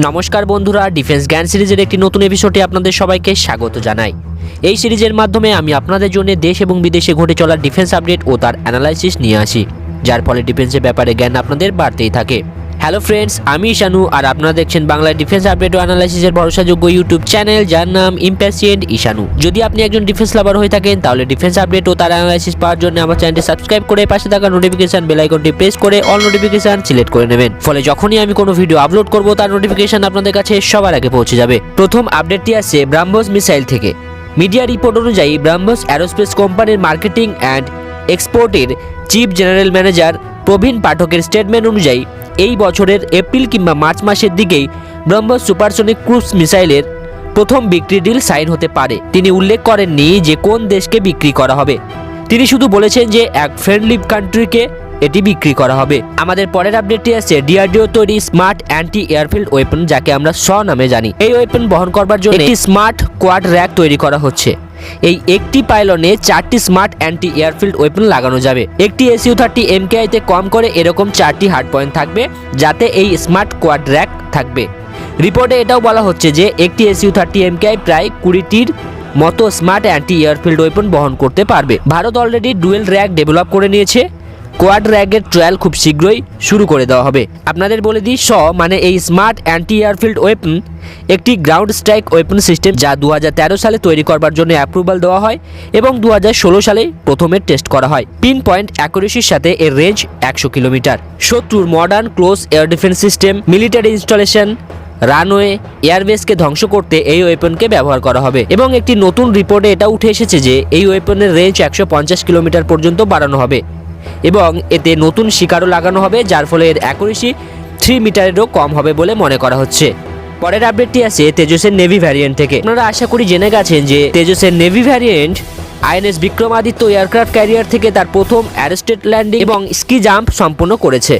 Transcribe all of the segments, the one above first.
নমস্কার বন্ধুরা, ডিফেন্স জ্ঞান সিরিজের একটি নতুন এপিসোডে আপনাদের সবাইকে স্বাগত জানাই। এই সিরিজের মাধ্যমে আমি আপনাদের জন্য দেশ এবং বিদেশে ঘটে চলা ডিফেন্স আপডেট ও তার অ্যানালাইসিস নিয়ে আসি, যার ফলে ডিফেন্সের ব্যাপারে জ্ঞান আপনাদের বাড়তেই থাকে। হ্যালো ফ্রেন্ডস, আমি ঈশানু আর আপনারা দেখছেন বাংলা ডিফেন্স আপডেট ও অ্যানালাইসিসের ভরসাযোগ্য ইউটিউব চ্যানেল, যার নাম ইম্প্যাশিয়েন্ট ঈশানু। যদি আপনি একজন ডিফেন্স লাভার হয়ে থাকেন তাহলে ডিফেন্স আপডেট ও তার অ্যানালাইসিস পাওয়ার জন্য আমার চ্যানেলটি সাবস্ক্রাইব করে পাশে থাকা নোটিফিকেশন বেল আইকনটি প্রেস করে অল নোটিফিকেশন সিলেক্ট করে নেবেন। ফলে যখনই আমি কোনো ভিডিও আপলোড করব তার নোটিফিকেশন আপনাদের কাছে সবার আগে পৌঁছে যাবে। প্রথম আপডেটটি আসছে ব্রাহ্মোস মিসাইল থেকে। মিডিয়া রিপোর্ট অনুযায়ী ব্রাহ্মোস অ্যারোস্পেস কোম্পানির মার্কেটিং অ্যান্ড এক্সপোর্টের চিফ জেনারেল ম্যানেজার প্রবীণ পাঠকের স্টেটমেন্ট অনুযায়ী এই বছরের এপ্রিল কিংবা মার্চ মাসের দিকেই ব্রহ্মোস সুপারসনিক ক্রুজ মিসাইলের প্রথম বিক্রি ডিল সাইন হতে পারে। তিনি উল্লেখ করেননি যে কোন দেশকে বিক্রি করা হবে, তিনি শুধু বলেছেন যে এক ফ্রেন্ডলি কান্ট্রিকে এটি বিক্রি করা হবে। আমাদের পরের আপডেটটি আছে ডিআরডিও তৈরি স্মার্ট অ্যান্টি এয়ারফিল্ড ওয়েপন, যাকে আমরা SAAW নামে জানি। এই ওয়েপন বহন করবার জন্য একটি স্মার্ট কোয়াড র্যাক তৈরি করা হচ্ছে। এই একটি পাইলনে 4টি স্মার্ট অ্যান্টি এয়ারফিল্ড ওয়েপন লাগানো যাবে। একটি SAAW MKI তে কম করে এরকম 4টি হার্ড পয়েন্ট থাকবে, যাতে এই স্মার্ট কোয়াড র্যাক থাকবে। রিপোর্টে এটাও বলা হচ্ছে যে একটি SAAW MKI প্রায় 20টির মতো স্মার্ট অ্যান্টি এয়ারফিল্ড ওয়েপন বহন করতে পারবে। Bharat already dual rack develop করে নিয়েছে। কোয়াড র্যাকের ট্রায়াল খুব শীঘ্রই শুরু করে দেওয়া হবে। আপনাদের বলে দিই, SAAW মানে এই স্মার্ট অ্যান্টি এয়ারফিল্ড ওয়েপন একটি গ্রাউন্ড স্ট্রাইক ওয়েপন সিস্টেম, যা 2013 সালে তৈরি করবার জন্য অ্যাপ্রুভাল দেওয়া হয় এবং 2016 সালে প্রথমে টেস্ট করা হয়। পিন পয়েন্ট অ্যাকুরেসির সাথে এর রেঞ্জ 100 কিলোমিটার। শত্রুর modern close air defence system, military installation, runway, এয়ারবেসকে ধ্বংস করতে এই ওয়েপনকে ব্যবহার করা হবে। এবং একটি নতুন রিপোর্টে এটা উঠে এসেছে যে এই ওয়েপনের রেঞ্জ 150 কিলোমিটার পর্যন্ত বাড়ানো হবে এবং এতে নতুন শিকারও লাগানো হবে, যার ফলে এর অ্যাকুরেসি 3 মিটারেরও কম হবে বলে মনে করা হচ্ছে। পরের আপডেটটি আছে তেজসের নেভি ভ্যারিয়েন্ট থেকে। আপনারা আশা করি জেনে গেছেন যে তেজসের navy variant INS Vikramaditya aircraft carrier থেকে তার প্রথম অ্যারেস্টেড ল্যান্ডিং এবং স্কি জাম্প সম্পন্ন করেছে।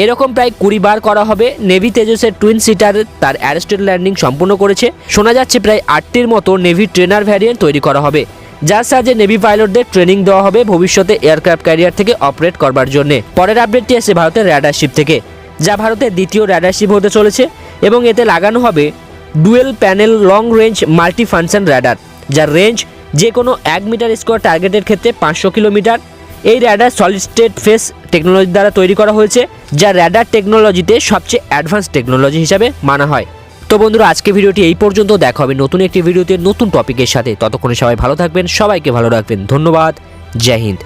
এরকম প্রায় 20 বার করা হবে। নেভি তেজসের টুইন সিটার তার অ্যারেস্টেড ল্যান্ডিং সম্পন্ন করেছে। শোনা যাচ্ছে প্রায় 8টির মতো নেভি ট্রেনার ভ্যারিয়েন্ট তৈরি করা হবে, যার সাহায্যে নেভি পাইলটদের ট্রেনিং দেওয়া হবে ভবিষ্যতে এয়ারক্রাফট ক্যারিয়ার থেকে অপারেট করবার জন্য। পরের আপডেটটি আছে ভারতের র্যাডারশিপ থেকে, যা ভারতের দ্বিতীয় র্যাডারশিপ হতে চলেছে এবং এতে লাগানো হবে dual panel long range multi function radar, যার রেঞ্জ যে কোনো 1 মিটার স্কোয়ার টার্গেটের ক্ষেত্রে 500 কিলোমিটার। এই radar solid state face technology দ্বারা তৈরি করা হয়েছে, যা র্যাডার টেকনোলজিতে সবচেয়ে অ্যাডভান্স টেকনোলজি হিসাবে মানা হয়। তো বন্ধুরা, আজকে ভিডিওটি এই পর্যন্ত। দেখা হবে নতুন একটি ভিডিওতে নতুন টপিকের সাথে। ততক্ষণে সবাই ভালো থাকবেন, সবাইকে ভালো রাখবেন। ধন্যবাদ। জয় হিন্দ।